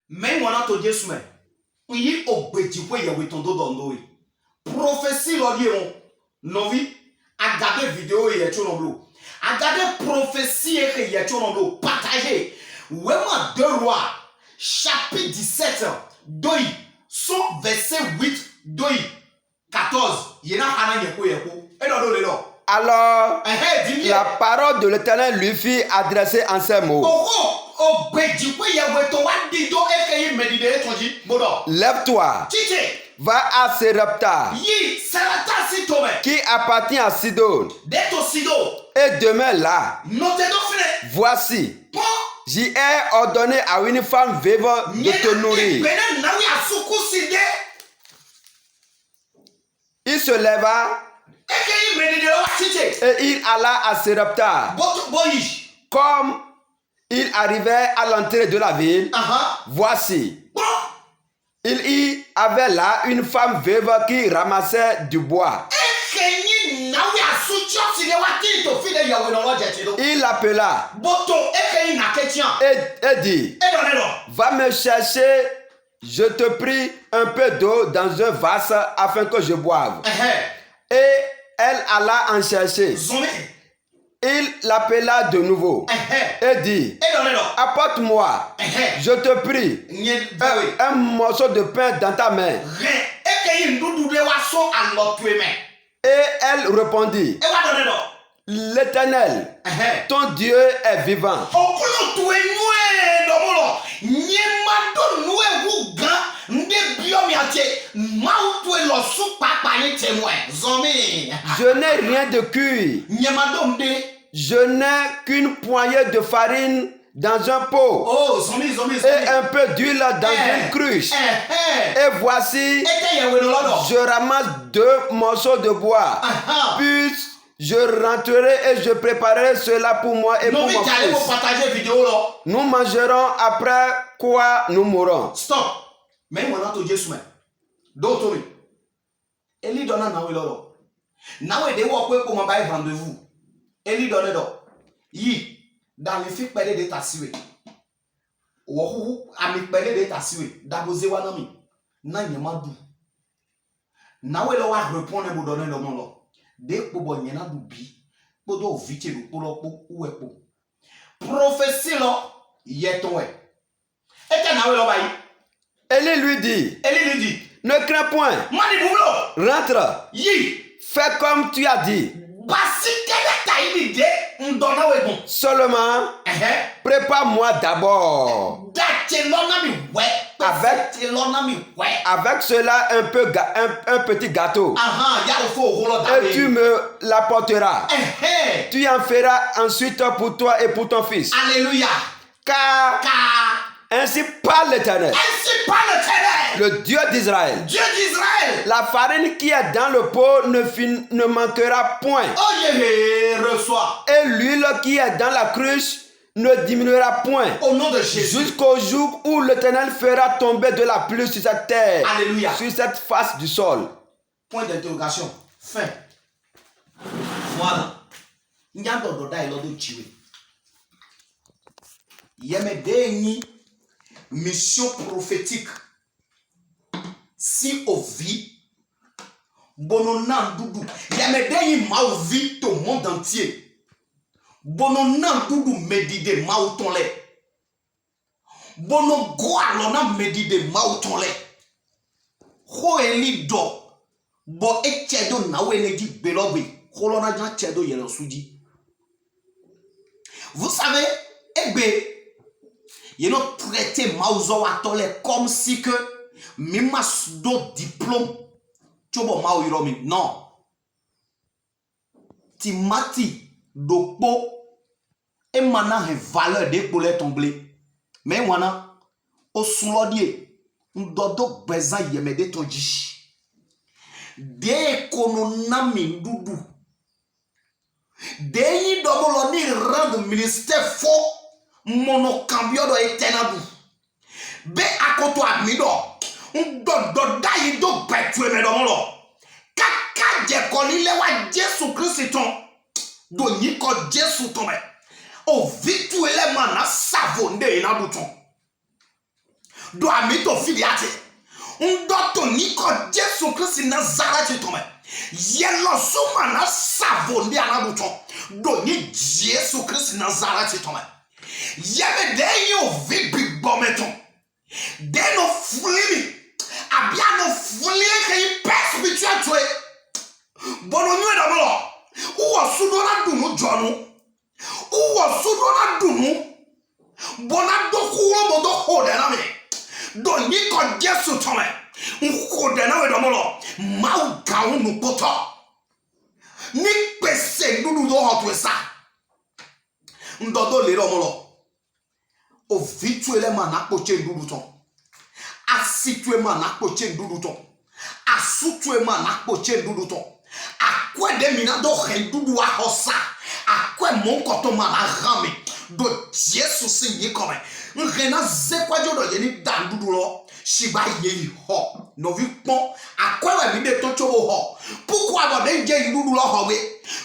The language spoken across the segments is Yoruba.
Mais on a tout dit soumet. On y obéit pour y avoir ton dos dans l'eau. Prophétie l'olion. Non vi. A garder vidéo et y a tout dans l'eau. A garder prophétie et y a tout dans l'eau. Partagez. Vraiment 2 Rois. Chapitre 17. Doi. Son verset 8. Doi. 14. Y en a un yeko yeko. Et dans l'eau là. Alors, la parole de l'Éternel lui fit adresser en ces mots. Lève-toi, va à Serepta, qui appartient à Sidon, et demeure là. Voici, j'y ai ordonné à une femme veuve de te nourrir. Il se leva et il alla à Serepta. Comme il arrivait à l'entrée de la ville, voici, il y avait là une femme veuve qui ramassait du bois. Il l'appela et dit, va me chercher, je te prie, un peu d'eau dans un vase afin que je boive. Et elle alla en chercher. Il l'appela de nouveau et dit, apporte-moi, je te prie, un morceau de pain dans ta main. Et elle répondit, l'Éternel, ton Dieu est vivant. Je n'ai rien de cuit. Je n'ai qu'une poignée de farine dans un pot et un peu d'huile dans une cruche. Et voici, je ramasse 2 morceaux de bois. Puis je rentrerai et je préparerai cela pour moi et pour mon fils. Nous mangerons, après quoi nous mourrons. Stop. Mais on a tout dit soumet. D'autres. Eli donne un loro. Nawe de wo pour mon bail rendez-vous. Eli donne do. Yi dans les filles pele de tasiwe. Wo ami pele de tasiwe. Daboze wanami. Na nyemadu. Nawe lo wa répondre mo donner le mon lo. De po bo nyena du bi. Podo vite du polo po uepo. Prophétie lo yetonwe. Et nawe lo bayi. Élie lui dit, ne crains point, rentre, fais comme tu as dit. Seulement, prépare-moi d'abord avec cela un petit gâteau. Et tu me l'apporteras. Tu en feras ensuite pour toi et pour ton fils. Alléluia. Car ainsi parle l'Éternel, le Dieu d'Israël. La farine qui est dans le pot ne manquera point. Reçois. Et l'huile qui est dans la cruche ne diminuera point. Au nom de Jésus. Jusqu'au jour où l'Éternel fera tomber de la pluie sur cette terre. Alléluia. Sur cette face du sol. Point d'interrogation. Fin. Voilà. Mission prophétique. Si au vie, bononan doudou. Yamedei ma vie au monde entier. Bononan doudou medide ma ou ton lait. Bono goalona medide ma ou ton lait. Ho eli do. Bo echedo na wenedi belobe. Kolona jan chedo yelo suji. Vous savez, Ebe. You know, traiter Mauzo Atole comme si que Mimas do diplôme. Chobo Mao Iromi. Non. Timati Dopo et maintenant une valeur de pour les tomber. Mais wana au soulodier. Ndodo beza yemede toji. De kononami dudu. De yi dobolo ni rang ministère faux. Monocambio do etenadu be akoto admido do dai do betwe me do mo kaka je ko lile wa Jesu Christ do ni ko Jesu to me o vitu ele mana savonde na buton do amito filiate ndoto niko Jesu Christ Nazareth tome yelo suma na savo ndi anabuto do ni Jesu Christ Nazareth tome yebe de yo vibi bometon de no flimi abia no flie ke pes bitua toy bono nwe da mo uwo sudora dunu jonu uwo sudora dunu bona doku wo bodo hode na me do ni ko Jesu tome hode na we do mo lo mau ka unu poto ni pese dudu do hot we sa ndodo le ro mo lo o vituele mana poche dudu ton asitue mana poche dudu ton asutue mana poche dudu ton akwe de mina do hen dudu a hosa akwe mon koto mana rame do Jesu sinyi kome ngena zekwa jodo yeni dan dudu lo shiba ye ho no vi pon akwe we mi de to chobo ho pourquoi bo de je dudu lo ho we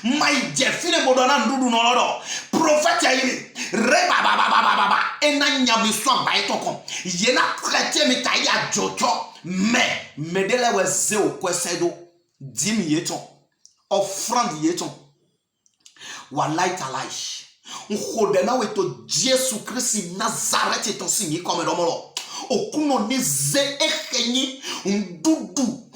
mai je fine bodo na dudu no lo prophète yini re baba ena nyami so ba itoko yena chrétien mi ta ya jojo mais medele we ze o kwesedo 10 yeton offrande yeton wallahi talai ngode na we to Jesu Christ Nazareth to sinyi comme domolo okuno ni ze ekenyi ndudu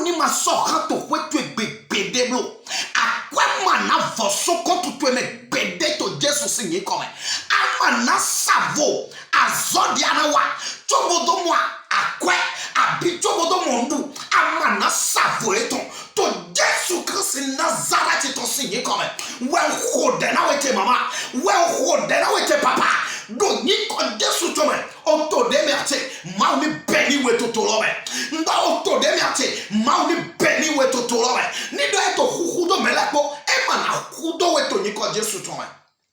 ni masoka to kwetu egbedeblo akwa mana voso kontu to me gbede to Jesu sinyi comme ama na savo azodiana wa tobodo mo akwa abi tobodo mo ndu ama na savo eton to Jesu Christ Nazareth to sinyi comme we hode na we te mama we hode na we te papa do ni ko Jesu to me auto de merté ma ni beni we to tolome nda auto de merté ma ni beni we to tolome ni do eto hudo melepo e ma na hudo we to ni ko Jesu to me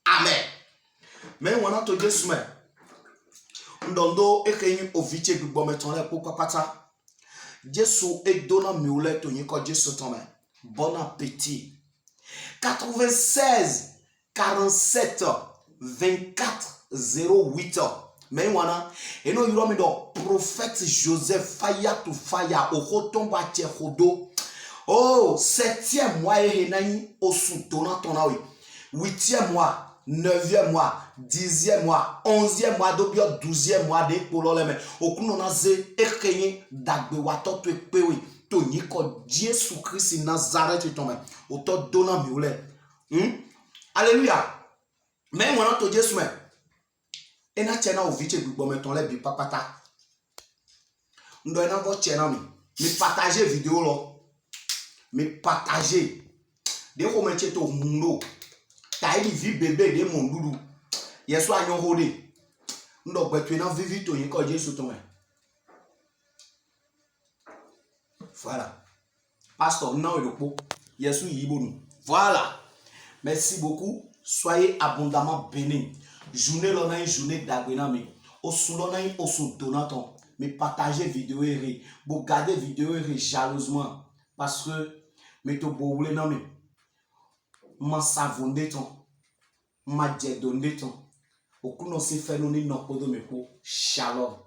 amen me wona to Jesu me ndondo ekenyi oviche gbigbo meton le pourquoi pata Jesu e dona miule to ni ko Jesu to me bon appétit 96 47 24 08 mais wana eno yuromi do prophète Joseph faya to faya okotomba chekodo oh 7e mois ehenani osutona tonawi 8e mois 9e mois 10e mois 11e mois dobio 12e mois de pololeme okuno na ze ekenye dagbe wato to epewi to niko Jesu Christ Nazareth tome oto dona miule alléluia mais wana to Jesu me ena chena oviche gbigbo meton le bi papata ndo ena go chena mi partager vidéo lo mi partager de ko meche to mundo ta ili vi bébé de mon dudu yeso anyo hode ndo gbetu ena vivi to yin ko Jesu to me voilà pasteur non le po yesu yibonu voilà merci beaucoup soyez abondamment bénis journée l'on a une journée d'agrénami au soulon a une au sous donaton mais partagez vidéo et vous gardez vidéo et jalousement parce que mais to boule non mais ma savonde ton ma jedonde ton au kuno se fait non ni non podo me ko shalom.